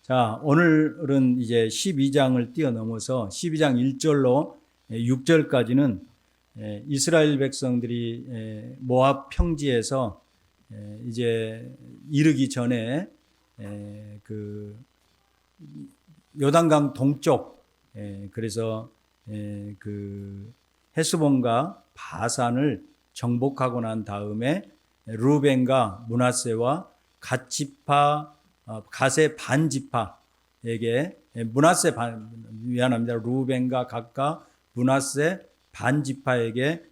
자, 오늘은 이제 12장을 뛰어넘어서 12장 1절로 6절까지는 이스라엘 백성들이 모압 평지에서 이제 이르기 전에 그 요단강 동쪽, 그래서 그 헤스본과 바산을 정복하고 난 다음에 루벤과 므낫세와 갓의 반지파에게 루벤과 갓과 므낫세 반지파에게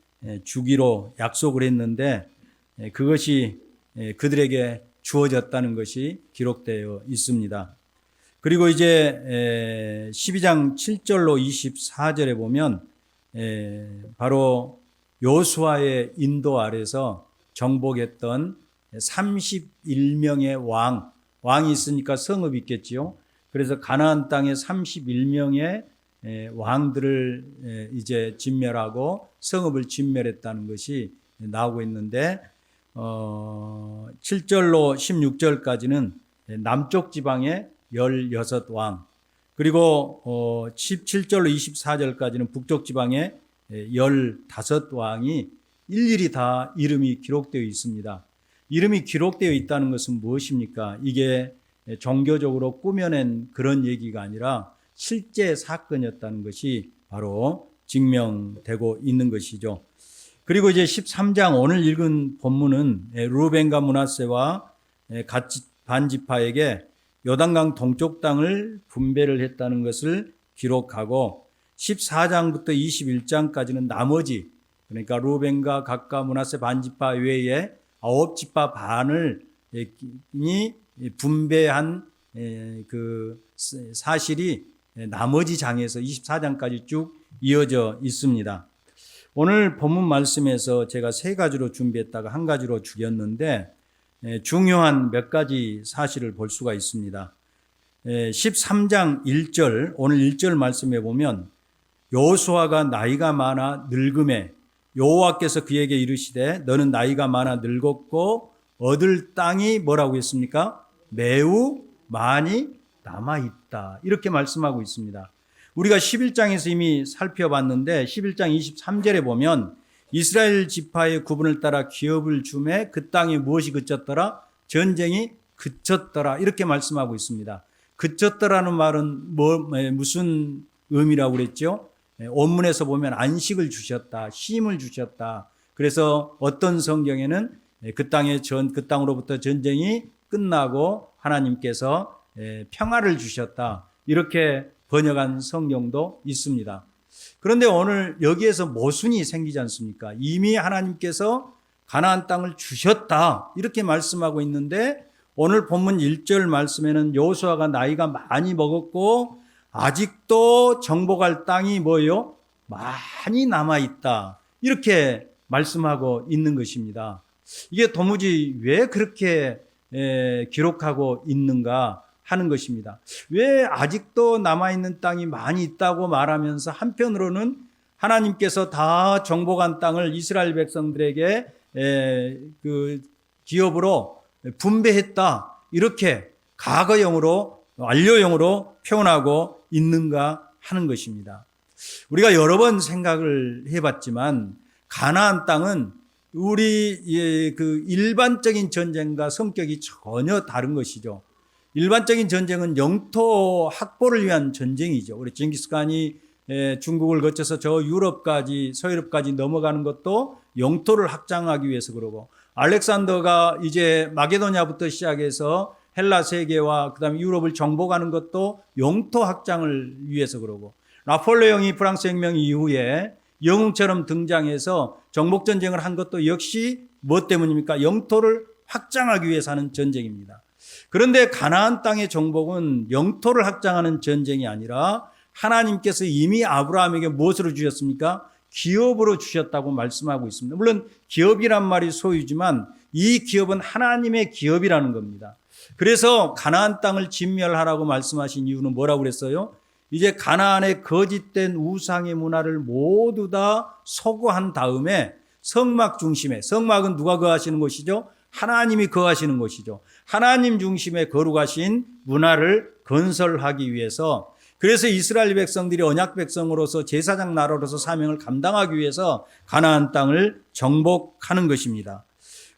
주기로 약속을 했는데 그것이 그들에게 주어졌다는 것이 기록되어 있습니다. 그리고 이제 12장 7절로 24절에 보면 바로 여호수아의 인도 아래서 정복했던 31명의 왕이 있으니까 성읍이 있겠지요. 그래서 가나안 땅에 31명의 왕들을 이제 진멸하고 성읍을 진멸했다는 것이 나오고 있는데 7절로 16절까지는 남쪽 지방의 16왕, 그리고 17절로 24절까지는 북쪽 지방의 15왕이 일일이 다 이름이 기록되어 있습니다. 이름이 기록되어 있다는 것은 무엇입니까? 이게 종교적으로 꾸며낸 그런 얘기가 아니라 실제 사건이었다는 것이 바로 증명되고 있는 것이죠. 그리고 이제 13장 오늘 읽은 본문은 루벤과 므낫세와 갓 반지파에게 요단강 동쪽 땅을 분배를 했다는 것을 기록하고 14장부터 21장까지는 나머지, 그러니까 루벤과 갓과 므낫세 반지파 외에 9지파 반을 분배한 그 사실이 나머지 장에서 24장까지 쭉 이어져 있습니다. 오늘 본문 말씀에서 제가 세 가지로 준비했다가 한 가지로 줄였는데 중요한 몇 가지 사실을 볼 수가 있습니다. 13장 1절, 오늘 1절 말씀에 보면 여호수아가 나이가 많아 늙음에 여호와께서 그에게 이르시되 너는 나이가 많아 늙었고 얻을 땅이 뭐라고 했습니까? 매우 많이 남아있다, 이렇게 말씀하고 있습니다. 우리가 11장에서 이미 살펴봤는데 11장 23절에 보면 이스라엘 지파의 구분을 따라 기업을 주매 그 땅에 무엇이 그쳤더라? 전쟁이 그쳤더라, 이렇게 말씀하고 있습니다. 그쳤더라는 말은 무슨 의미라고 그랬죠? 원문에서 보면 안식을 주셨다, 쉼을 주셨다. 그래서 어떤 성경에는 그 땅으로부터 전쟁이 끝나고 하나님께서 평화를 주셨다, 이렇게 번역한 성경도 있습니다. 그런데 오늘 여기에서 모순이 생기지 않습니까? 이미 하나님께서 가나안 땅을 주셨다, 이렇게 말씀하고 있는데 오늘 본문 1절 말씀에는 여호수아가 나이가 많이 먹었고 아직도 정복할 땅이 뭐예요? 많이 남아있다, 이렇게 말씀하고 있는 것입니다. 이게 도무지 왜 그렇게 기록하고 있는가 하는 것입니다. 왜 아직도 남아있는 땅이 많이 있다고 말하면서 한편으로는 하나님께서 다 정복한 땅을 이스라엘 백성들에게 그 기업으로 분배했다, 이렇게 과거형으로 완료형으로 표현하고 있는가 하는 것입니다. 우리가 여러 번 생각을 해봤지만 가나안 땅은 우리 그 일반적인 전쟁과 성격이 전혀 다른 것이죠. 일반적인 전쟁은 영토 확보를 위한 전쟁이죠. 우리 징기스칸이 중국을 거쳐서 저 유럽까지, 서유럽까지 넘어가는 것도 영토를 확장하기 위해서 그러고, 알렉산더가 이제 마게도냐부터 시작해서 헬라 세계와 그다음에 유럽을 정복하는 것도 영토 확장을 위해서 그러고, 나폴레옹이 프랑스 혁명 이후에 영웅처럼 등장해서 정복 전쟁을 한 것도 역시 무엇 때문입니까? 영토를 확장하기 위해서 하는 전쟁입니다. 그런데 가나안 땅의 정복은 영토를 확장하는 전쟁이 아니라 하나님께서 이미 아브라함에게 무엇으로 주셨습니까? 기업으로 주셨다고 말씀하고 있습니다. 물론 기업이란 말이 소유지만 이 기업은 하나님의 기업이라는 겁니다. 그래서 가나안 땅을 진멸하라고 말씀하신 이유는 뭐라고 그랬어요? 이제 가나안의 거짓된 우상의 문화를 모두 다 소거한 다음에 성막 중심에, 성막은 누가 거하시는 곳이죠? 하나님이 거하시는 곳이죠. 하나님 중심의 거룩하신 문화를 건설하기 위해서, 그래서 이스라엘 백성들이 언약 백성으로서 제사장 나라로서 사명을 감당하기 위해서 가나안 땅을 정복하는 것입니다.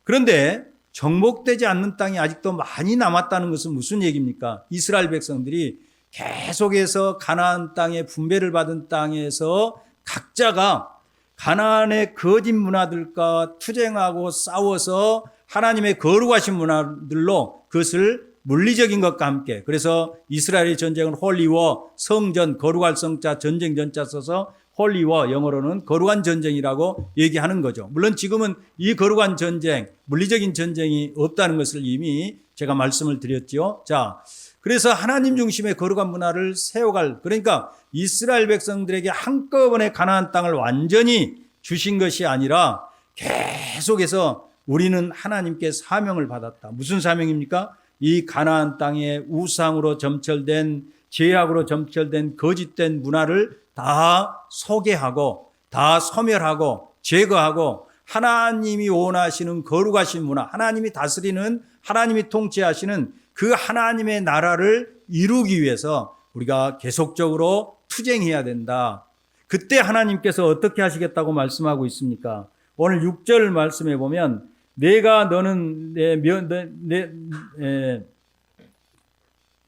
그런데 정복되지 않는 땅이 아직도 많이 남았다는 것은 무슨 얘기입니까? 이스라엘 백성들이 계속해서 가나안 땅의 분배를 받은 땅에서 각자가 가나안의 거짓 문화들과 투쟁하고 싸워서 하나님의 거룩하신 문화들로 그것을 물리적인 것과 함께, 그래서 이스라엘의 전쟁은 홀리워, 성전, 거룩할 성자, 전쟁 전자 써서 홀리워, 영어로는 거룩한 전쟁이라고 얘기하는 거죠. 물론 지금은 이 거룩한 전쟁, 물리적인 전쟁이 없다는 것을 이미 제가 말씀을 드렸죠. 자, 그래서 하나님 중심의 거룩한 문화를 세워갈, 그러니까 이스라엘 백성들에게 한꺼번에 가나안 땅을 완전히 주신 것이 아니라 계속해서 우리는 하나님께 사명을 받았다. 무슨 사명입니까? 이 가나안 땅의 우상으로 점철된, 죄악으로 점철된 거짓된 문화를 다 소개하고, 다 소멸하고, 제거하고, 하나님이 원하시는 거룩하신 문화, 하나님이 다스리는, 하나님이 통치하시는 그 하나님의 나라를 이루기 위해서 우리가 계속적으로 투쟁해야 된다. 그때 하나님께서 어떻게 하시겠다고 말씀하고 있습니까? 오늘 6절 말씀해 보면, 내가 너는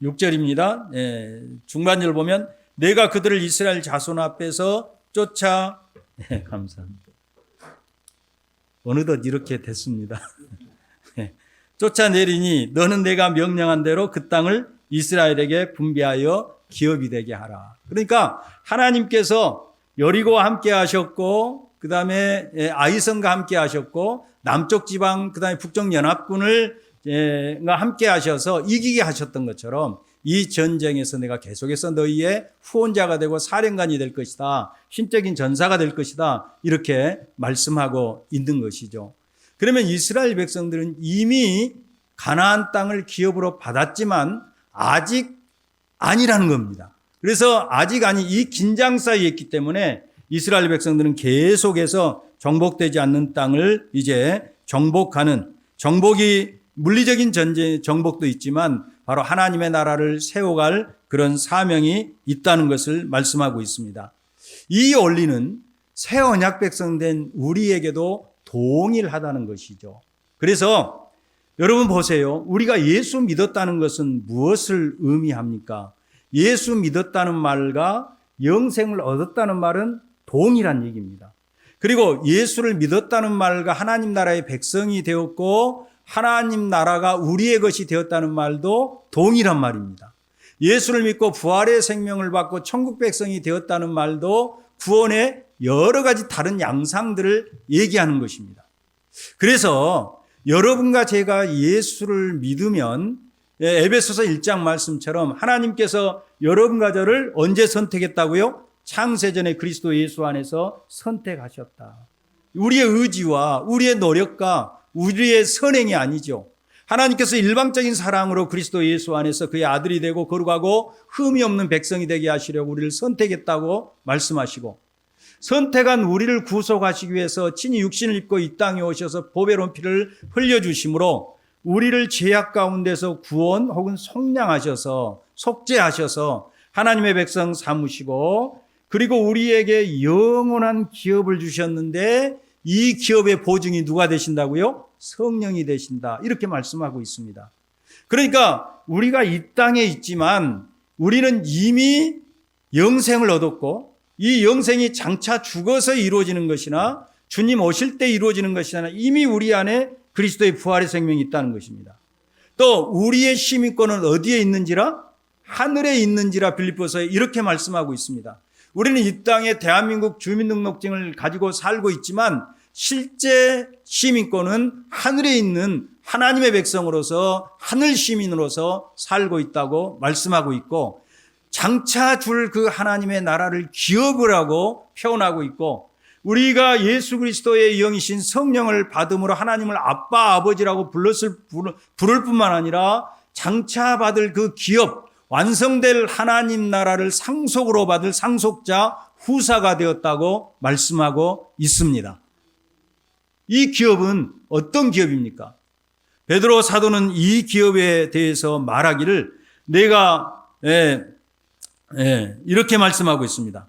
6절입니다. 중반절 보면, 내가 그들을 이스라엘 자손 앞에서 쫓아, 감사합니다. 어느덧 이렇게 됐습니다. 쫓아내리니 너는 내가 명령한 대로 그 땅을 이스라엘에게 분배하여 기업이 되게 하라. 그러니까 하나님께서 여리고와 함께 하셨고, 그 다음에 아이성과 함께 하셨고, 남쪽 지방, 그 다음에 북쪽 연합군을 함께 하셔서 이기게 하셨던 것처럼 이 전쟁에서 내가 계속해서 너희의 후원자가 되고 사령관이 될 것이다. 신적인 전사가 될 것이다. 이렇게 말씀하고 있는 것이죠. 그러면 이스라엘 백성들은 이미 가나안 땅을 기업으로 받았지만 아직 아니라는 겁니다. 그래서 아직 아니, 이 긴장 사이에 있기 때문에 이스라엘 백성들은 계속해서 정복되지 않는 땅을 이제 정복하는, 정복이 물리적인 전쟁 정복도 있지만 바로 하나님의 나라를 세워갈 그런 사명이 있다는 것을 말씀하고 있습니다. 이 원리는 새 언약 백성 된 우리에게도 동일하다는 것이죠. 그래서 여러분 보세요. 우리가 예수 믿었다는 것은 무엇을 의미합니까? 예수 믿었다는 말과 영생을 얻었다는 말은 동일한 얘기입니다. 그리고 예수를 믿었다는 말과 하나님 나라의 백성이 되었고 하나님 나라가 우리의 것이 되었다는 말도 동일한 말입니다. 예수를 믿고 부활의 생명을 받고 천국 백성이 되었다는 말도 구원의 여러 가지 다른 양상들을 얘기하는 것입니다. 그래서 여러분과 제가 예수를 믿으면 에베소서 1장 말씀처럼 하나님께서 여러분과 저를 언제 선택했다고요? 창세전에 그리스도 예수 안에서 선택하셨다. 우리의 의지와 우리의 노력과 우리의 선행이 아니죠. 하나님께서 일방적인 사랑으로 그리스도 예수 안에서 그의 아들이 되고 거룩하고 흠이 없는 백성이 되게 하시려고 우리를 선택했다고 말씀하시고, 선택한 우리를 구속하시기 위해서 친히 육신을 입고 이 땅에 오셔서 보배로운 피를 흘려주심으로 우리를 죄악 가운데서 구원 혹은 속량하셔서 속죄하셔서 하나님의 백성 삼으시고, 그리고 우리에게 영원한 기업을 주셨는데 이 기업의 보증이 누가 되신다고요? 성령이 되신다. 이렇게 말씀하고 있습니다. 그러니까 우리가 이 땅에 있지만 우리는 이미 영생을 얻었고, 이 영생이 장차 죽어서 이루어지는 것이나 주님 오실 때 이루어지는 것이나 이미 우리 안에 그리스도의 부활의 생명이 있다는 것입니다. 또 우리의 시민권은 어디에 있는지라? 하늘에 있는지라 빌립보서에 이렇게 말씀하고 있습니다. 우리는 이 땅에 대한민국 주민등록증을 가지고 살고 있지만 실제 시민권은 하늘에 있는 하나님의 백성으로서 하늘 시민으로서 살고 있다고 말씀하고 있고, 장차 줄 그 하나님의 나라를 기업을 하고 표현하고 있고, 우리가 예수 그리스도의 영이신 성령을 받음으로 하나님을 아빠 아버지라고 부를 뿐만 아니라 장차 받을 그 기업, 완성될 하나님 나라를 상속으로 받을 상속자 후사가 되었다고 말씀하고 있습니다. 이 기업은 어떤 기업입니까? 베드로 사도는 이 기업에 대해서 말하기를 내가 이렇게 말씀하고 있습니다.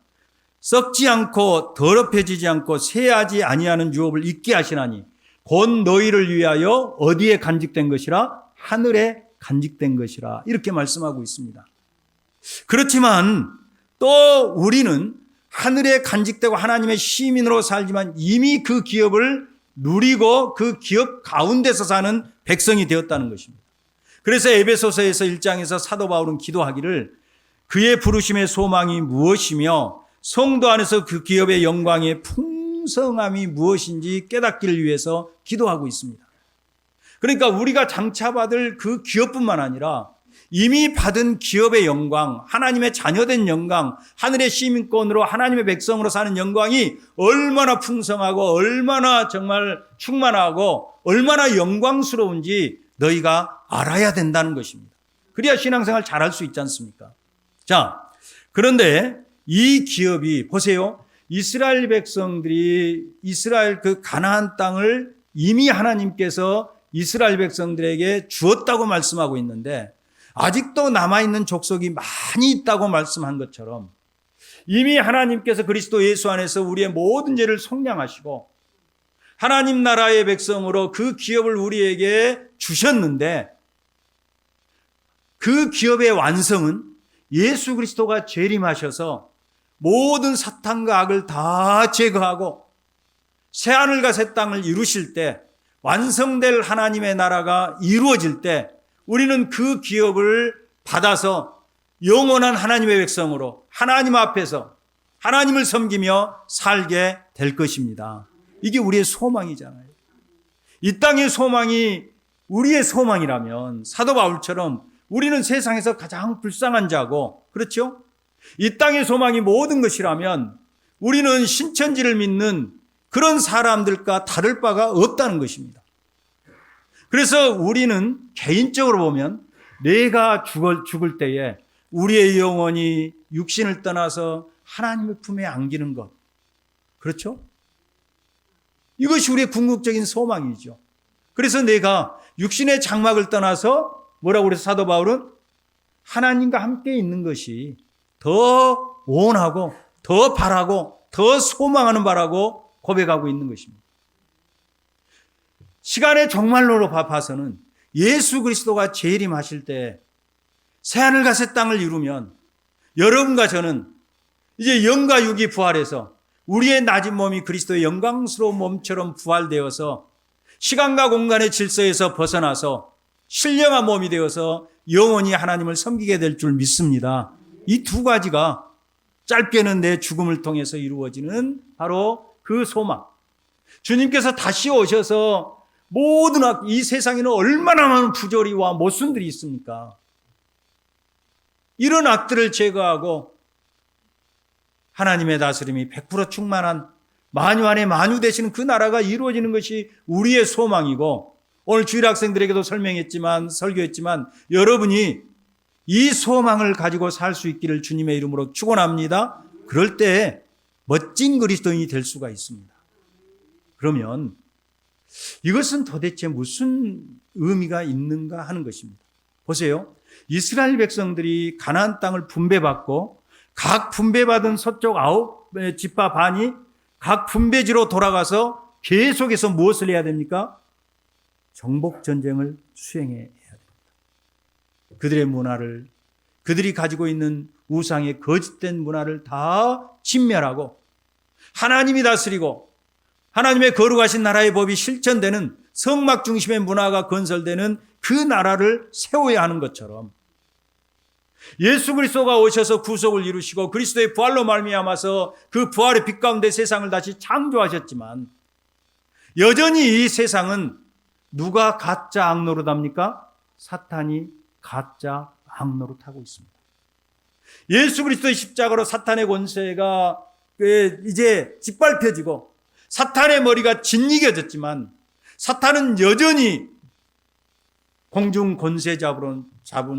썩지 않고 더럽혀지지 않고 쇠하지 아니하는 유업을 잊게 하시나니 곧 너희를 위하여 어디에 간직된 것이라? 하늘에 간직된 것이라. 이렇게 말씀하고 있습니다. 그렇지만 또 우리는 하늘에 간직되고 하나님의 시민으로 살지만 이미 그 기업을 누리고 그 기업 가운데서 사는 백성이 되었다는 것입니다. 그래서 에베소서에서 1장에서 사도 바울은 기도하기를 그의 부르심의 소망이 무엇이며 성도 안에서 그 기업의 영광의 풍성함이 무엇인지 깨닫기를 위해서 기도하고 있습니다. 그러니까 우리가 장차받을 그 기업뿐만 아니라 이미 받은 기업의 영광, 하나님의 자녀된 영광, 하늘의 시민권으로 하나님의 백성으로 사는 영광이 얼마나 풍성하고 얼마나 정말 충만하고 얼마나 영광스러운지 너희가 알아야 된다는 것입니다. 그래야 신앙생활 잘할 수 있지 않습니까? 자, 그런데 이 기업이 보세요. 이스라엘 백성들이 이스라엘 그 가나안 땅을 이미 하나님께서 이스라엘 백성들에게 주었다고 말씀하고 있는데 아직도 남아있는 족속이 많이 있다고 말씀한 것처럼 이미 하나님께서 그리스도 예수 안에서 우리의 모든 죄를 속량하시고 하나님 나라의 백성으로 그 기업을 우리에게 주셨는데 그 기업의 완성은 예수 그리스도가 재림하셔서 모든 사탄과 악을 다 제거하고 새하늘과 새 땅을 이루실 때 완성될 하나님의 나라가 이루어질 때 우리는 그 기업을 받아서 영원한 하나님의 백성으로 하나님 앞에서 하나님을 섬기며 살게 될 것입니다. 이게 우리의 소망이잖아요. 이 땅의 소망이 우리의 소망이라면 사도 바울처럼 우리는 세상에서 가장 불쌍한 자고 그렇죠? 이 땅의 소망이 모든 것이라면 우리는 신천지를 믿는 그런 사람들과 다를 바가 없다는 것입니다. 그래서 우리는 개인적으로 보면 내가 죽을 때에 우리의 영혼이 육신을 떠나서 하나님의 품에 안기는 것. 그렇죠? 이것이 우리의 궁극적인 소망이죠. 그래서 내가 육신의 장막을 떠나서 뭐라고 그래서 사도 바울은 하나님과 함께 있는 것이 더 원하고 더 바라고 더 소망하는 바라고 고백하고 있는 것입니다. 시간의 종말로로 봐서는 예수 그리스도가 재림하실 때 새하늘과 새 땅을 이루면 여러분과 저는 이제 영과 육이 부활해서 우리의 낮은 몸이 그리스도의 영광스러운 몸처럼 부활되어서 시간과 공간의 질서에서 벗어나서 신령한 몸이 되어서 영원히 하나님을 섬기게 될 줄 믿습니다. 이 두 가지가 짧게는 내 죽음을 통해서 이루어지는 바로 그 소망. 주님께서 다시 오셔서 모든 이 세상에는 얼마나 많은 부조리와 모순들이 있습니까? 이런 악들을 제거하고 하나님의 다스림이 100% 충만한 만유 안에 만유 되시는 그 나라가 이루어지는 것이 우리의 소망이고 오늘 주일 학생들에게도 설교했지만 여러분이 이 소망을 가지고 살 수 있기를 주님의 이름으로 축원합니다. 그럴 때 멋진 그리스도인이 될 수가 있습니다. 그러면 이것은 도대체 무슨 의미가 있는가 하는 것입니다. 보세요. 이스라엘 백성들이 가나안 땅을 분배받고 각 분배받은 서쪽 9지파 반이 각 분배지로 돌아가서 계속해서 무엇을 해야 됩니까? 정복 전쟁을 수행해야 됩니다. 그들의 문화를, 그들이 가지고 있는 우상의 거짓된 문화를 다 진멸하고 하나님이 다스리고 하나님의 거룩하신 나라의 법이 실천되는 성막 중심의 문화가 건설되는 그 나라를 세워야 하는 것처럼 예수 그리스도가 오셔서 구속을 이루시고 그리스도의 부활로 말미암아서 그 부활의 빛 가운데 세상을 다시 창조하셨지만 여전히 이 세상은 누가 가짜 악노릇합니까? 사탄이 가짜 악노릇하고 있습니다. 예수 그리스도의 십자가로 사탄의 권세가 이제 짓밟혀지고 사탄의 머리가 짓이겨졌지만 사탄은 여전히 공중 권세 잡은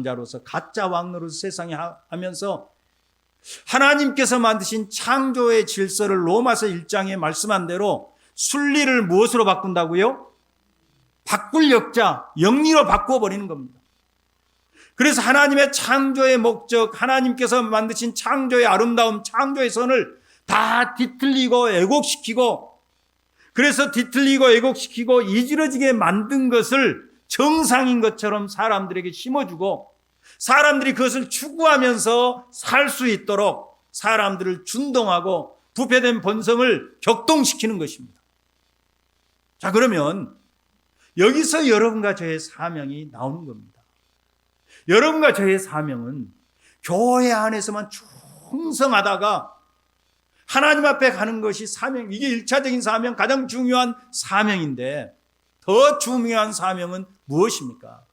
자로서 가짜 왕노릇 세상에 하면서 하나님께서 만드신 창조의 질서를 로마서 1장에 말씀한 대로 순리를 무엇으로 바꾼다고요? 바꿀 역자, 영리로 바꾸어 버리는 겁니다. 그래서 하나님의 창조의 목적, 하나님께서 만드신 창조의 아름다움, 창조의 선을 다 뒤틀리고 왜곡시키고, 그래서 뒤틀리고 왜곡시키고 이지러지게 만든 것을 정상인 것처럼 사람들에게 심어주고, 사람들이 그것을 추구하면서 살 수 있도록 사람들을 준동하고 부패된 본성을 격동시키는 것입니다. 자, 그러면 여기서 여러분과 저의 사명이 나오는 겁니다. 여러분과 저의 사명은 교회 안에서만 충성하다가 하나님 앞에 가는 것이 사명, 이게 1차적인 사명, 가장 중요한 사명인데, 더 중요한 사명은 무엇입니까?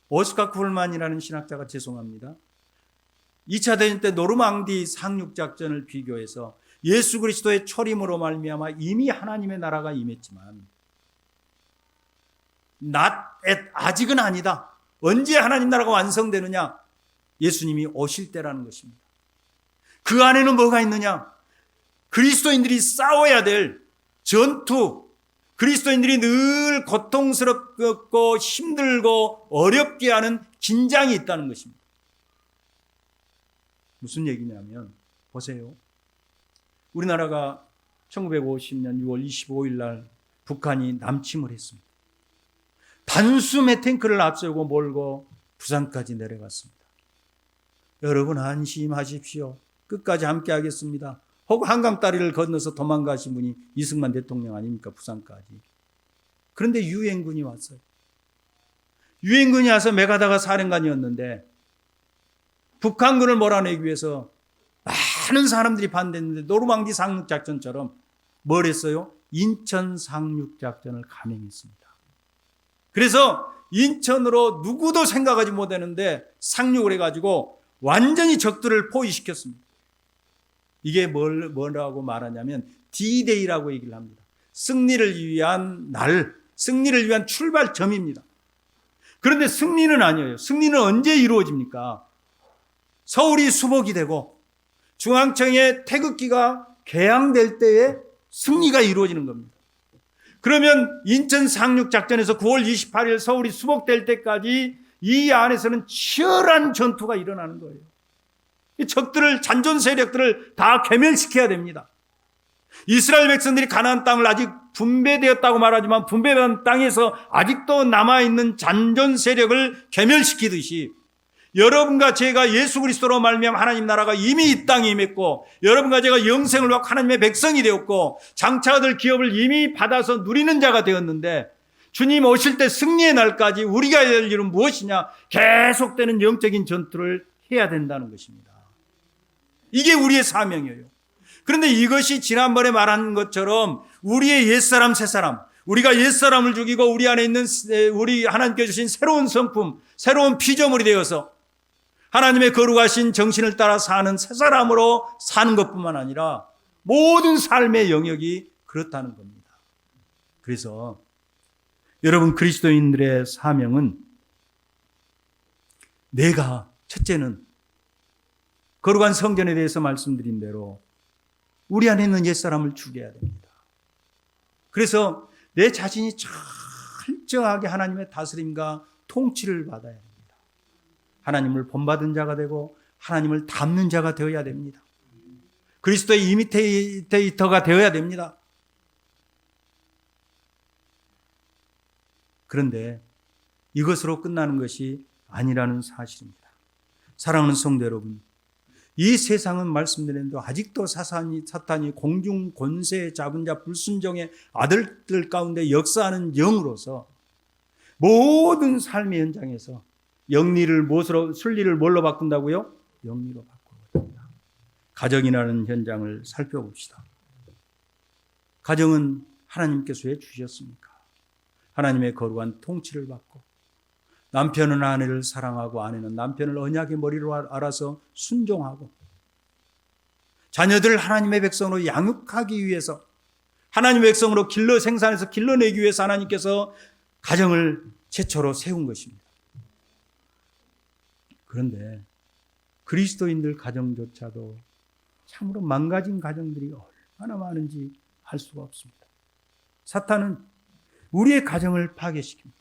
오스카 쿨만이라는 신학자가, 죄송합니다, 2차 대전 때 노르망디 상륙작전을 비교해서 예수 그리스도의 초림으로 말미암아 이미 하나님의 나라가 임했지만 아직은 아니다. 언제 하나님 나라가 완성되느냐? 예수님이 오실 때라는 것입니다. 그 안에는 뭐가 있느냐? 그리스도인들이 싸워야 될 전투, 그리스도인들이 늘 고통스럽고 힘들고 어렵게 하는 긴장이 있다는 것입니다. 무슨 얘기냐면, 보세요. 우리나라가 1950년 6월 25일 날 북한이 남침을 했습니다. 단숨에 탱크를 앞세우고 몰고 부산까지 내려갔습니다. 여러분 안심하십시오. 끝까지 함께 하겠습니다. 혹 한강 다리를 건너서 도망가신 분이 이승만 대통령 아닙니까? 부산까지. 그런데 유엔군이 왔어요. 유엔군이 와서 메가다가 사령관이었는데 북한군을 몰아내기 위해서 많은 사람들이 반대했는데 노르망디 상륙작전처럼 뭘 했어요? 인천 상륙작전을 감행했습니다. 그래서 인천으로 누구도 생각하지 못했는데 상륙을 해가지고 완전히 적들을 포위시켰습니다. 이게 뭐라고 말하냐면 D-Day라고 얘기를 합니다. 승리를 위한 날, 승리를 위한 출발점입니다. 그런데 승리는 아니에요. 승리는 언제 이루어집니까? 서울이 수복이 되고 중앙청의 태극기가 개항될 때에 승리가 이루어지는 겁니다. 그러면 인천 상륙작전에서 9월 28일 서울이 수복될 때까지 이 안에서는 치열한 전투가 일어나는 거예요. 적들을, 잔존 세력들을 다 괴멸시켜야 됩니다. 이스라엘 백성들이 가나안 땅을 아직 분배되었다고 말하지만 분배된 땅에서 아직도 남아있는 잔존 세력을 괴멸시키듯이 여러분과 제가 예수 그리스도로 말미암아 하나님 나라가 이미 이 땅에 임했고, 여러분과 제가 영생을 받고 하나님의 백성이 되었고, 장차가 될 기업을 이미 받아서 누리는 자가 되었는데, 주님 오실 때 승리의 날까지 우리가 해야 될 일은 무엇이냐? 계속되는 영적인 전투를 해야 된다는 것입니다. 이게 우리의 사명이에요. 그런데 이것이 지난번에 말한 것처럼 우리의 옛사람, 새사람, 우리가 옛사람을 죽이고 우리 안에 있는 우리 하나님께 주신 새로운 성품, 새로운 피조물이 되어서 하나님의 거룩하신 정신을 따라 사는 새사람으로 사는 것뿐만 아니라 모든 삶의 영역이 그렇다는 겁니다. 그래서 여러분, 그리스도인들의 사명은 내가, 첫째는 거룩한 성전에 대해서 말씀드린 대로 우리 안에 있는 옛사람을 죽여야 됩니다. 그래서 내 자신이 철저하게 하나님의 다스림과 통치를 받아야 됩니다. 하나님을 본받은 자가 되고 하나님을 닮는 자가 되어야 됩니다. 그리스도의 이미테이터가 되어야 됩니다. 그런데 이것으로 끝나는 것이 아니라는 사실입니다. 사랑하는 성도 여러분, 이 세상은 말씀드린 대로 아직도 사탄이 공중 권세 잡은 자 불순종의 아들들 가운데 역사하는 영으로서 모든 삶의 현장에서 영리를 무엇으로, 순리를 뭘로 바꾼다고요? 영리로 바꾸거든요. 가정이라는 현장을 살펴봅시다. 가정은 하나님께서 왜 주셨습니까? 하나님의 거룩한 통치를 받고, 남편은 아내를 사랑하고 아내는 남편을 언약의 머리로 알아서 순종하고, 자녀들을 하나님의 백성으로 양육하기 위해서, 하나님의 백성으로 생산해서 길러내기 위해서 하나님께서 가정을 최초로 세운 것입니다. 그런데 그리스도인들 가정조차도 참으로 망가진 가정들이 얼마나 많은지 알 수가 없습니다. 사탄은 우리의 가정을 파괴시킵니다.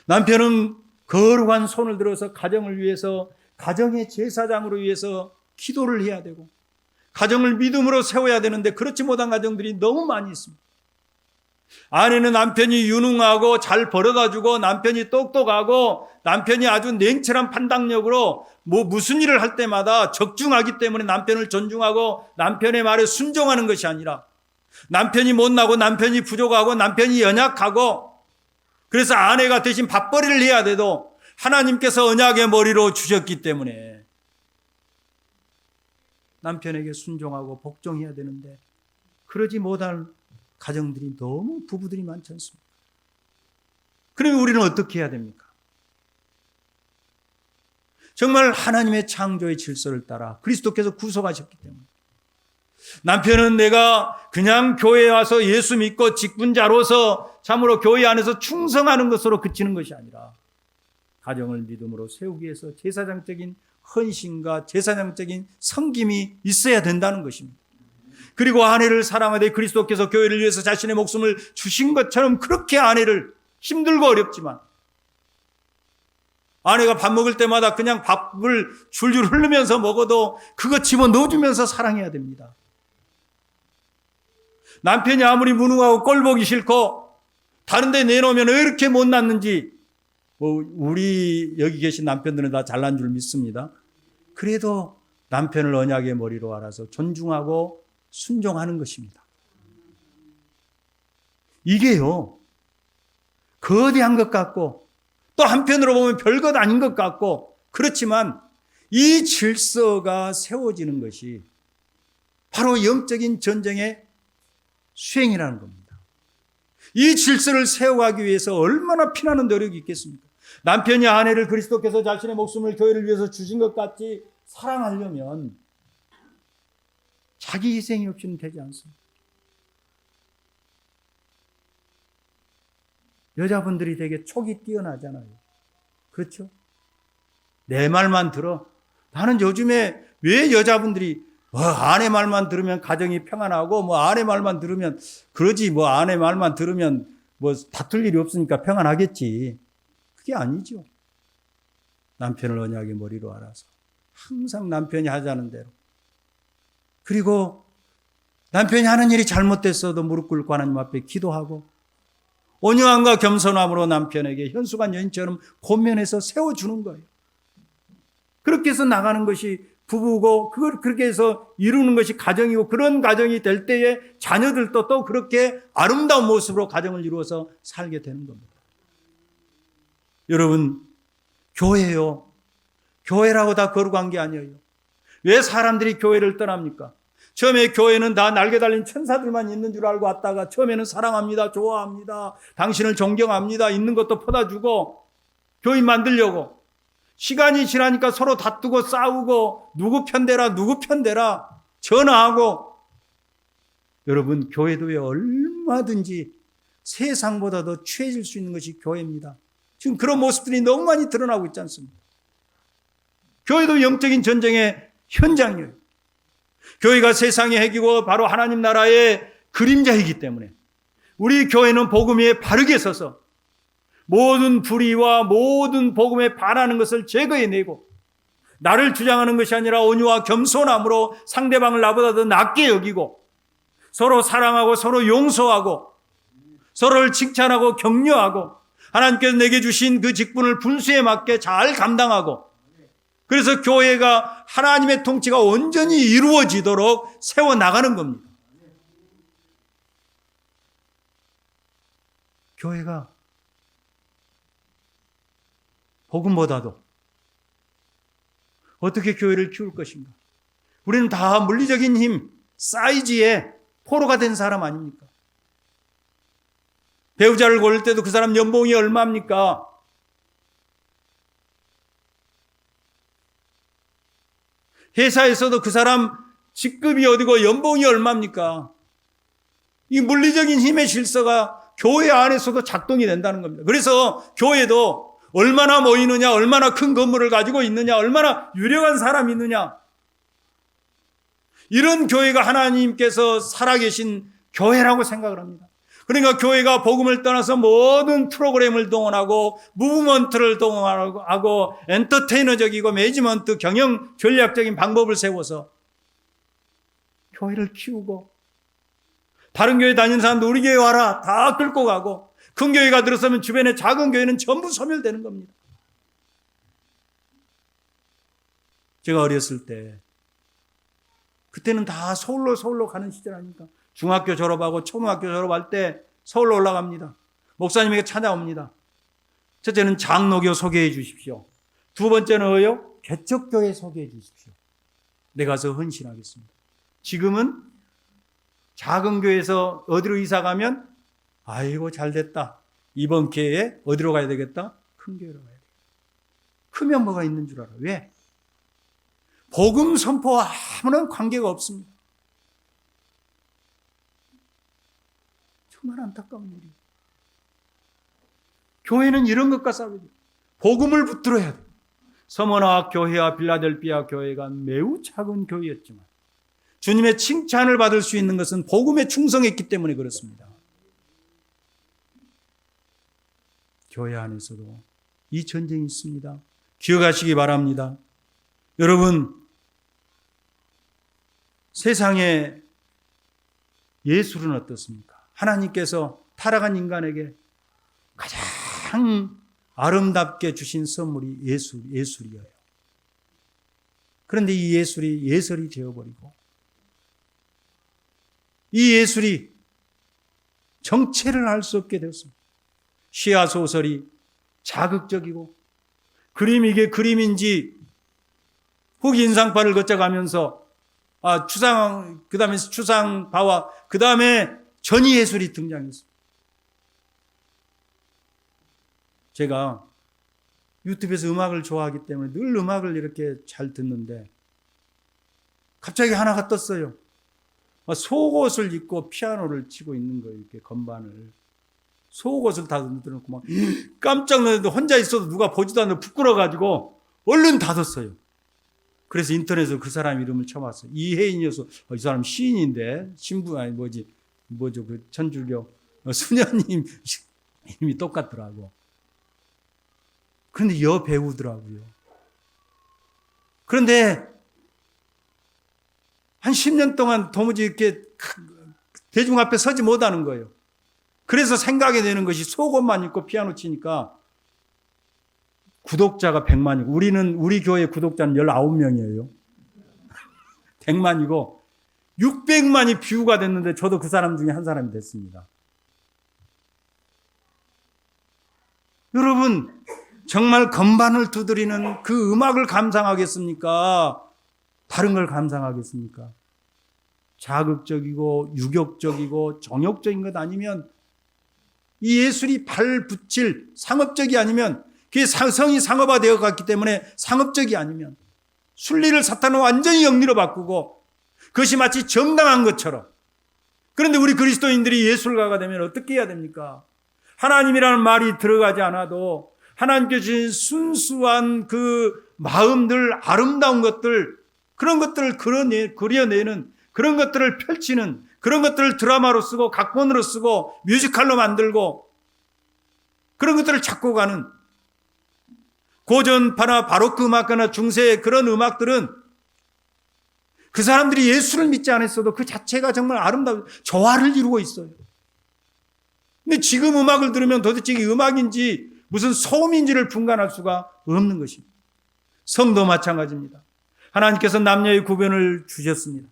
남편은 거룩한 손을 들어서 가정을 위해서, 가정의 제사장으로 위해서 기도를 해야 되고 가정을 믿음으로 세워야 되는데 그렇지 못한 가정들이 너무 많이 있습니다. 아내는 남편이 유능하고 잘 벌어다주고 남편이 똑똑하고 남편이 아주 냉철한 판단력으로 무슨 일을 할 때마다 적중하기 때문에 남편을 존중하고 남편의 말에 순종하는 것이 아니라 남편이 못나고 남편이 부족하고 남편이 연약하고 그래서 아내가 대신 밥벌이를 해야 돼도 하나님께서 언약의 머리로 주셨기 때문에 남편에게 순종하고 복종해야 되는데 그러지 못할 가정들이 너무 부부들이 많지 않습니까? 그러면 우리는 어떻게 해야 됩니까? 정말 하나님의 창조의 질서를 따라 그리스도께서 구속하셨기 때문에 남편은 내가 그냥 교회에 와서 예수 믿고 직분자로서 참으로 교회 안에서 충성하는 것으로 그치는 것이 아니라 가정을 믿음으로 세우기 위해서 제사장적인 헌신과 제사장적인 섬김이 있어야 된다는 것입니다. 그리고 아내를 사랑하되 그리스도께서 교회를 위해서 자신의 목숨을 주신 것처럼 그렇게 아내를 힘들고 어렵지만 아내가 밥 먹을 때마다 그냥 밥을 줄줄 흐르면서 먹어도 그거 집어넣어주면서 사랑해야 됩니다. 남편이 아무리 무능하고 꼴보기 싫고 다른 데 내놓으면 왜 이렇게 못 낳는지 우리 여기 계신 남편들은 다 잘난 줄 믿습니다. 그래도 남편을 언약의 머리로 알아서 존중하고 순종하는 것입니다. 이게요, 거대한 것 같고 또 한편으로 보면 별것 아닌 것 같고 그렇지만 이 질서가 세워지는 것이 바로 영적인 전쟁의 수행이라는 겁니다. 이 질서를 세워가기 위해서 얼마나 피나는 노력이 있겠습니까? 남편이 아내를 그리스도께서 자신의 목숨을 교회를 위해서 주신 것 같이 사랑하려면 자기 희생이 없이는 되지 않습니다. 여자분들이 되게 촉이 뛰어나잖아요. 그렇죠? 내 말만 들어. 나는 요즘에 왜 여자분들이 아내 말만 들으면 가정이 평안하고 아내 말만 들으면 그러지 아내 말만 들으면 다툴 일이 없으니까 평안하겠지. 그게 아니죠. 남편을 언약의 머리로 알아서 항상 남편이 하자는 대로 그리고 남편이 하는 일이 잘못됐어도 무릎 꿇고 하나님 앞에 기도하고 온유함과 겸손함으로 남편에게 현수관 여인처럼 권면해서 세워주는 거예요. 그렇게 해서 나가는 것이 부부고 그걸 그렇게 해서 이루는 것이 가정이고 그런 가정이 될 때에 자녀들도 또 그렇게 아름다운 모습으로 가정을 이루어서 살게 되는 겁니다. 여러분, 교회요. 교회라고 다 거룩한 게 아니에요. 왜 사람들이 교회를 떠납니까? 처음에 교회는 다 날개 달린 천사들만 있는 줄 알고 왔다가 처음에는 사랑합니다, 좋아합니다, 당신을 존경합니다, 있는 것도 퍼다주고 교인 만들려고 시간이 지나니까 서로 다투고 싸우고 누구 편대라 전화하고 여러분 교회도 얼마든지 세상보다 더 취해질 수 있는 것이 교회입니다. 지금 그런 모습들이 너무 많이 드러나고 있지 않습니까? 교회도 영적인 전쟁의 현장이에요. 교회가 세상의 핵이고 바로 하나님 나라의 그림자이기 때문에 우리 교회는 복음 위에 바르게 서서 모든 불의와 모든 복음에 반하는 것을 제거해내고 나를 주장하는 것이 아니라 온유와 겸손함으로 상대방을 나보다 더 낮게 여기고 서로 사랑하고 서로 용서하고 서로를 칭찬하고 격려하고 하나님께서 내게 주신 그 직분을 분수에 맞게 잘 감당하고 그래서 교회가 하나님의 통치가 온전히 이루어지도록 세워나가는 겁니다. 교회가 복음보다도 어떻게 교회를 키울 것인가? 우리는 다 물리적인 힘, 사이즈에 포로가 된 사람 아닙니까? 배우자를 고를 때도 그 사람 연봉이 얼마입니까? 회사에서도 그 사람 직급이 어디고 연봉이 얼마입니까? 이 물리적인 힘의 질서가 교회 안에서도 작동이 된다는 겁니다. 그래서 교회도 얼마나 모이느냐, 얼마나 큰 건물을 가지고 있느냐, 얼마나 유력한 사람이 있느냐, 이런 교회가 하나님께서 살아계신 교회라고 생각을 합니다. 그러니까 교회가 복음을 떠나서 모든 프로그램을 동원하고 무브먼트를 동원하고 엔터테이너적이고 매니지먼트 경영 전략적인 방법을 세워서 교회를 키우고 다른 교회 다니는 사람도 우리 교회 와라 다 끌고 가고 큰 교회가 들어서면 주변에 작은 교회는 전부 소멸되는 겁니다. 제가 어렸을 때 그때는 다 서울로 가는 시절 아닙니까? 중학교 졸업하고 초등학교 졸업할 때 서울로 올라갑니다. 목사님에게 찾아옵니다. 첫째는 장로교 소개해 주십시오. 두 번째는 뭐요? 개척교회 소개해 주십시오. 내가 가서 헌신하겠습니다. 지금은 작은 교회에서 어디로 이사 가면 아이고 잘됐다. 이번 기회에 어디로 가야 되겠다? 큰 교회로 가야 되겠다. 크면 뭐가 있는 줄 알아. 왜? 복음 선포와 아무런 관계가 없습니다. 정말 안타까운 일이에요. 교회는 이런 것과 싸워야 돼요. 복음을 붙들어야 돼요. 서머나 교회와 빌라델피아 교회가 매우 작은 교회였지만 주님의 칭찬을 받을 수 있는 것은 복음에 충성했기 때문에 그렇습니다. 교회 안에서도 이 전쟁이 있습니다. 기억하시기 바랍니다. 여러분, 세상의 예술은 어떻습니까? 하나님께서 타락한 인간에게 가장 아름답게 주신 선물이 예술이에요. 그런데 이 예술이 예설이 되어버리고 이 예술이 정체를 알 수 없게 되었습니다. 시와 소설이 자극적이고 그림이 이게 그림인지 흑인상파를 거쳐가면서 그 다음에 추상파와 그 다음에 전위예술이 등장했습니다. 제가 유튜브에서 음악을 좋아하기 때문에 늘 음악을 이렇게 잘 듣는데 갑자기 하나가 떴어요. 속옷을 입고 피아노를 치고 있는 거예요. 이렇게 건반을. 속옷을 다 들어놓고 막 깜짝 놀랐는데 혼자 있어도 누가 보지도 않는데 부끄러워가지고 얼른 닫았어요. 그래서 인터넷으로 그 사람 이름을 쳐봤어요. 이혜인이어서 이 사람 시인인데 신부 아니 뭐죠 그 천주교 수녀님 이름이 똑같더라고. 그런데 여배우더라고요. 그런데 한 10년 동안 도무지 이렇게 대중 앞에 서지 못하는 거예요. 그래서 생각이 되는 것이 속옷만 입고 피아노 치니까 구독자가 100만이고 우리 교회 구독자는 19명이에요. 100만이고 600만이 뷰가 됐는데 저도 그 사람 중에 한 사람이 됐습니다. 여러분 정말 건반을 두드리는 그 음악을 감상하겠습니까? 다른 걸 감상하겠습니까? 자극적이고 유격적이고 정욕적인 것 아니면 이 예술이 발붙일 상업적이 아니면 그게 성이 상업화되어 갔기 때문에 상업적이 아니면 순리를 사탄은 완전히 영리로 바꾸고 그것이 마치 정당한 것처럼. 그런데 우리 그리스도인들이 예술가가 되면 어떻게 해야 됩니까? 하나님이라는 말이 들어가지 않아도 하나님께 주신 순수한 그 마음들, 아름다운 것들, 그런 것들을 그려내는, 그런 것들을 펼치는, 그런 것들을 드라마로 쓰고 각본으로 쓰고 뮤지컬로 만들고 그런 것들을 찾고 가는 고전파나 바로크 음악가나 중세의 그런 음악들은 그 사람들이 예수를 믿지 않았어도 그 자체가 정말 아름다운 조화를 이루고 있어요. 근데 지금 음악을 들으면 도대체 이게 음악인지 무슨 소음인지를 분간할 수가 없는 것입니다. 성도 마찬가지입니다. 하나님께서 남녀의 구별을 주셨습니다.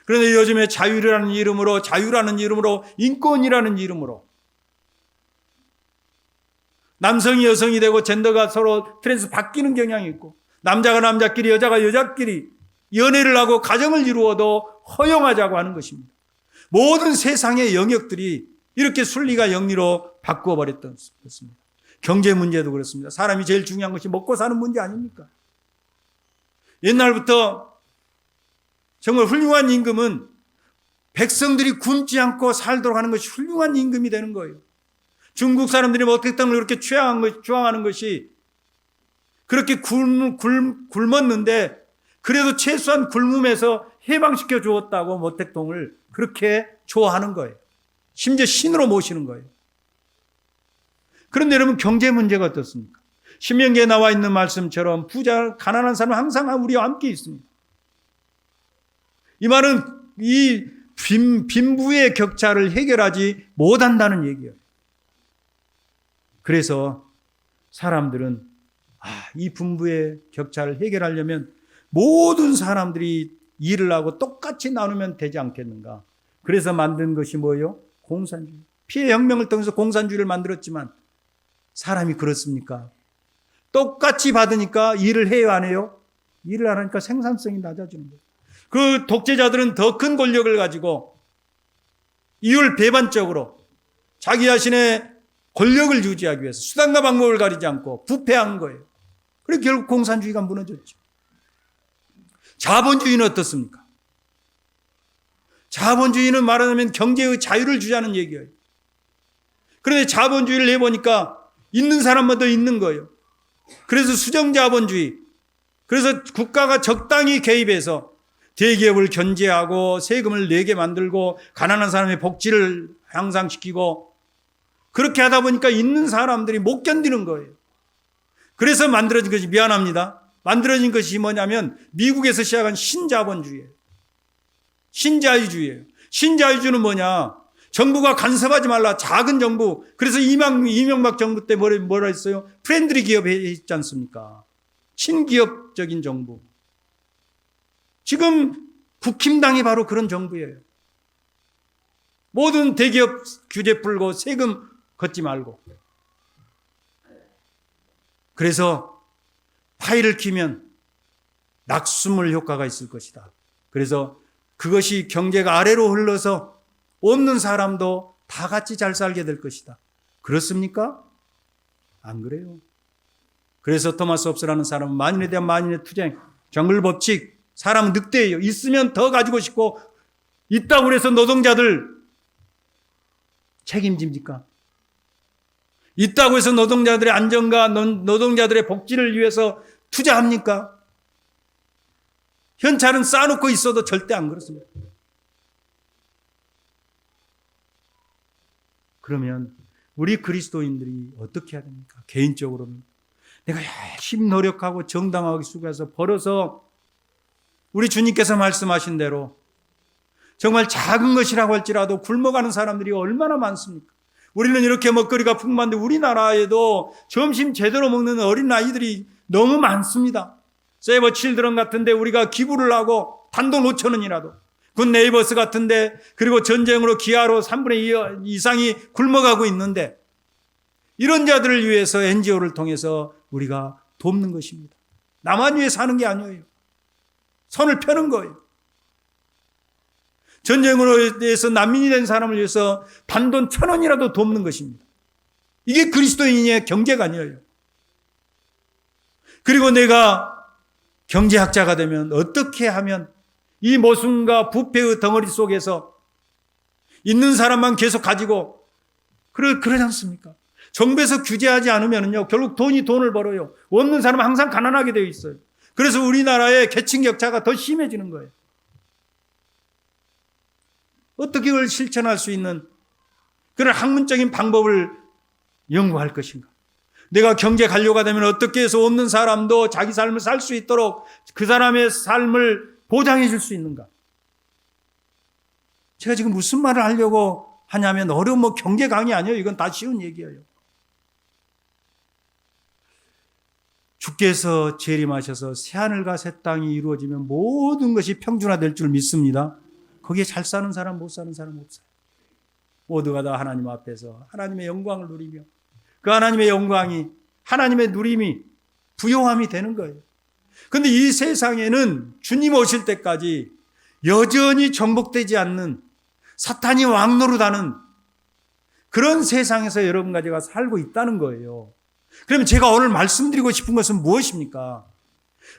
그런데 요즘에 자유라는 이름으로 인권이라는 이름으로 남성이 여성이 되고 젠더가 서로 트랜스 바뀌는 경향이 있고 남자가 남자끼리 여자가 여자끼리 연애를 하고 가정을 이루어도 허용하자고 하는 것입니다. 모든 세상의 영역들이 이렇게 순리가 영리로 바꾸어 버렸던 것입니다. 경제 문제도 그렇습니다. 사람이 제일 중요한 것이 먹고 사는 문제 아닙니까? 옛날부터 정말 훌륭한 임금은 백성들이 굶지 않고 살도록 하는 것이 훌륭한 임금이 되는 거예요. 중국 사람들이 어떻게 땅을 그렇게 추앙하는 것이 그렇게 굶었는데 그래도 최소한 굶음에서 해방시켜 주었다고 모택동을 그렇게 좋아하는 거예요. 심지어 신으로 모시는 거예요. 그런데 여러분, 경제 문제가 어떻습니까? 신명기에 나와 있는 말씀처럼 부자, 가난한 사람은 항상 우리와 함께 있습니다. 이 말은 이 빈부의 격차를 해결하지 못한다는 얘기예요. 그래서 사람들은 이 빈부의 격차를 해결하려면 모든 사람들이 일을 하고 똑같이 나누면 되지 않겠는가. 그래서 만든 것이 뭐예요? 공산주의. 피해 혁명을 통해서 공산주의를 만들었지만 사람이 그렇습니까? 똑같이 받으니까 일을 해요, 안 해요? 일을 안 하니까 생산성이 낮아지는 거예요. 그 독재자들은 더 큰 권력을 가지고 이율 배반적으로 자기 자신의 권력을 유지하기 위해서 수단과 방법을 가리지 않고 부패한 거예요. 그래서 결국 공산주의가 무너졌죠. 자본주의는 어떻습니까? 자본주의는 말하자면 경제의 자유를 주자는 얘기예요. 그런데 자본주의를 내보니까 있는 사람만 더 있는 거예요. 그래서 수정자본주의, 그래서 국가가 적당히 개입해서 대기업을 견제하고 세금을 내게 만들고 가난한 사람의 복지를 향상시키고 그렇게 하다 보니까 있는 사람들이 못 견디는 거예요. 그래서 만들어진 것이, 미안합니다, 만들어진 것이 뭐냐면 미국에서 시작한 신자본주의예요. 신자유주의예요. 신자유주의는 뭐냐? 정부가 간섭하지 말라. 작은 정부. 그래서 이명박 정부 때 뭐라 했어요? 프렌들리 기업 했지 않습니까? 친기업적인 정부. 지금 국힘당이 바로 그런 정부예요. 모든 대기업 규제 풀고 세금 걷지 말고. 그래서 파이를 키면 낙수물 효과가 있을 것이다. 그래서 그것이 경제가 아래로 흘러서 없는 사람도 다 같이 잘 살게 될 것이다. 그렇습니까? 안 그래요. 그래서 토마스 홉스라는 사람은 만인에 대한 만인의 투쟁, 정글 법칙, 사람은 늑대예요. 있으면 더 가지고 싶고, 있다고 해서 노동자들 책임집니까? 있다고 해서 노동자들의 안전과 노동자들의 복지를 위해서 투자합니까? 현찰은 쌓아놓고 있어도 절대 안 그렇습니다. 그러면 우리 그리스도인들이 어떻게 해야 됩니까? 개인적으로는 내가 열심히 노력하고 정당하게 수고해서 벌어서 우리 주님께서 말씀하신 대로 정말 작은 것이라고 할지라도 굶어가는 사람들이 얼마나 많습니까? 우리는 이렇게 먹거리가 풍부한데 우리나라에도 점심 제대로 먹는 어린 아이들이 너무 많습니다. 세이버 칠드런 같은데 우리가 기부를 하고 단돈 5천 원이라도, 군 네이버스 같은데, 그리고 전쟁으로 기아로 3분의 2 이상이 굶어가고 있는데 이런 자들을 위해서 NGO를 통해서 우리가 돕는 것입니다. 나만 위해 사는 게 아니에요. 선을 펴는 거예요. 전쟁으로 대해서 난민이 된 사람을 위해서 단돈 1,000원이라도 돕는 것입니다. 이게 그리스도인의 경제가 아니에요. 그리고 내가 경제학자가 되면 어떻게 하면 이 모순과 부패의 덩어리 속에서 있는 사람만 계속 가지고 그러지 않습니까? 정부에서 규제하지 않으면요, 결국 돈을 벌어요. 없는 사람은 항상 가난하게 되어 있어요. 그래서 우리나라의 계층 격차가 더 심해지는 거예요. 어떻게 그걸 실천할 수 있는 그런 학문적인 방법을 연구할 것인가? 내가 경제 관료가 되면 어떻게 해서 없는 사람도 자기 삶을 살 수 있도록 그 사람의 삶을 보장해 줄 수 있는가? 제가 지금 무슨 말을 하려고 하냐면 어려운 경제 강의 아니에요. 이건 다 쉬운 얘기예요. 주께서 재림하셔서 새하늘과 새 땅이 이루어지면 모든 것이 평준화될 줄 믿습니다. 거기에 잘 사는 사람, 못 사는 사람 없어요. 모두가 다 하나님 앞에서 하나님의 영광을 누리며 그 하나님의 영광이, 하나님의 누림이, 부요함이 되는 거예요. 그런데 이 세상에는 주님 오실 때까지 여전히 정복되지 않는 사탄이 왕노릇하는 그런 세상에서 여러분과 제가 살고 있다는 거예요. 그러면 제가 오늘 말씀드리고 싶은 것은 무엇입니까?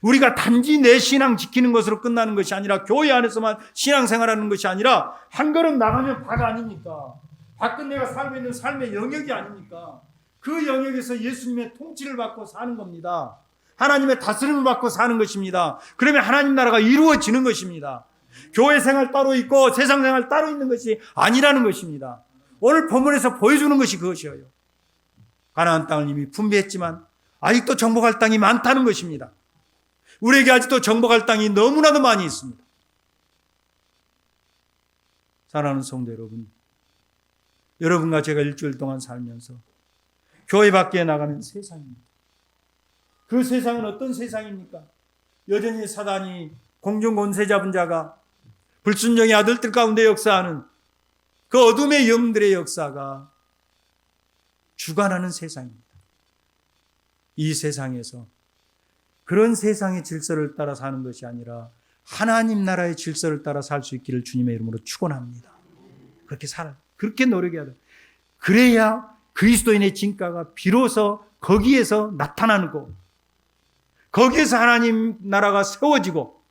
우리가 단지 내 신앙 지키는 것으로 끝나는 것이 아니라, 교회 안에서만 신앙생활하는 것이 아니라 한 걸음 나가면 다가 아닙니까? 밖은 내가 살고 있는 삶의 영역이 아닙니까? 그 영역에서 예수님의 통치를 받고 사는 겁니다. 하나님의 다스림을 받고 사는 것입니다. 그러면 하나님 나라가 이루어지는 것입니다. 교회 생활 따로 있고 세상 생활 따로 있는 것이 아니라는 것입니다. 오늘 본문에서 보여주는 것이 그것이에요. 가나안 땅을 이미 분배했지만 아직도 정복할 땅이 많다는 것입니다. 우리에게 아직도 정복할 땅이 너무나도 많이 있습니다. 사랑하는 성도 여러분, 여러분과 제가 일주일 동안 살면서 교회 밖에 나가는 세상입니다. 그 세상은 어떤 세상입니까? 여전히 사단이 공중 권세 잡은 자가 불순종의 아들들 가운데 역사하는 그 어둠의 영들의 역사가 주관하는 세상입니다. 이 세상에서 그런 세상의 질서를 따라 사는 것이 아니라 하나님 나라의 질서를 따라 살 수 있기를 주님의 이름으로 축원합니다. 그렇게 노력해야 돼. 그래야 그리스도인의 진가가 비로소 거기에서 나타나고 거기에서 하나님 나라가 세워지고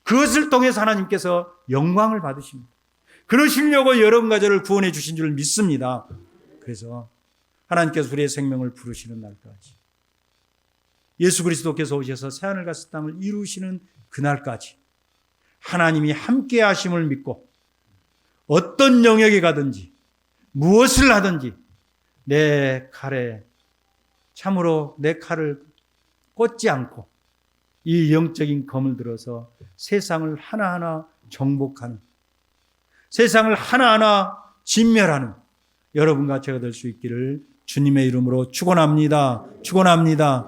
그것을 통해서 하나님께서 영광을 받으십니다. 그러시려고 여러분과 저를 구원해 주신 줄 믿습니다. 그래서 하나님께서 우리의 생명을 부르시는 날까지, 예수 그리스도께서 오셔서 새하늘 같은 땅을 이루시는 그날까지 하나님이 함께 하심을 믿고 어떤 영역에 가든지 무엇을 하든지 내 칼에 참으로 내 칼을 꽂지 않고 이 영적인 검을 들어서 세상을 하나하나 정복하는, 세상을 하나하나 진멸하는 여러분과 제가 될 수 있기를 주님의 이름으로 축원합니다. 축원합니다.